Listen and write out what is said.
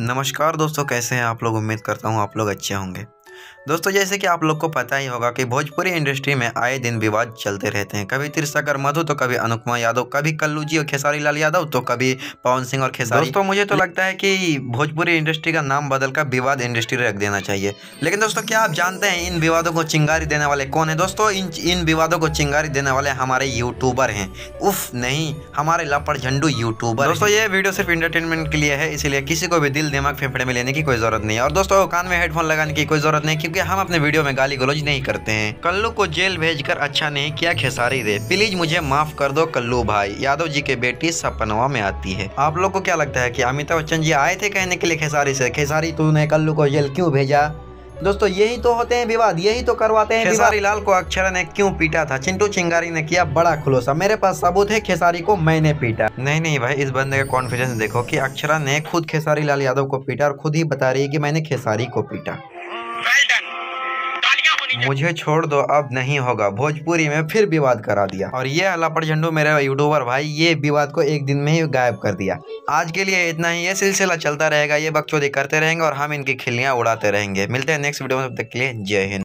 नमस्कार दोस्तों, कैसे हैं आप लोग। उम्मीद करता हूँ आप लोग अच्छे होंगे। दोस्तों, जैसे कि आप लोग को पता ही होगा कि भोजपुरी इंडस्ट्री में आए दिन विवाद चलते रहते हैं। कभी तिरसागर मधु तो कभी अनुपमा यादव, कभी कल्लू जी और खेसारी लाल यादव तो कभी पवन सिंह और खेसारी। दोस्तों, मुझे तो लगता है कि भोजपुरी इंडस्ट्री का नाम बदलकर विवाद इंडस्ट्री रख देना चाहिए। लेकिन दोस्तों, क्या आप जानते हैं इन विवादों को चिंगारी देने वाले कौन है? दोस्तों, इन विवादों को चिंगारी देने वाले हमारे यूट्यूबर हैं। उफ नहीं, हमारे लापड़ झंडू यूट्यूबर। दोस्तों, ये वीडियो सिर्फ इंटरटेनमेंट के लिए है, इसलिए किसी को भी दिल दिमाग फेफड़े में लेने की कोई जरूरत नहीं है। और दोस्तों, कान में हेडफोन लगाने की कोई जरूरत नहीं, क्योंकि हम अपने वीडियो में गाली गलौज नहीं करते हैं। कल्लू को जेल भेजकर अच्छा नहीं किया खेसारी रे, प्लीज मुझे माफ कर दो कल्लू भाई। यादव जी की बेटी सपनवा में आती है। आप लोग को क्या लगता है कि अमिताभ बच्चन जी आए थे कहने के लिए खेसारी से, खेसारी तूने कल्लू को जेल क्यों भेजा? दोस्तों, यही तो होते हैं विवाद, यही तो करवाते हैं। खेसारी लाल को अक्षरा ने क्यों पीटा था? चिंटू चिंगारी ने किया बड़ा खुलासा, मेरे पास सबूत है, खेसारी को मैंने पीटा। नहीं भाई, इस बंदे का कॉन्फिडेंस देखो कि अक्षरा ने खुद खेसारी लाल यादव को पीटा और खुद ही बता रही है कि मैंने खेसारी को पीटा। मुझे छोड़ दो, अब नहीं होगा। भोजपुरी में फिर विवाद करा दिया। और ये लापड़ झंडू मेरे यूट्यूबर भाई, ये विवाद को एक दिन में ही गायब कर दिया। आज के लिए इतना ही। ये सिलसिला चलता रहेगा, ये बकचोदी करते रहेंगे और हम इनकी खिल्लियां उड़ाते रहेंगे। मिलते हैं नेक्स्ट वीडियो में, तब तक के लिए जय हिंद।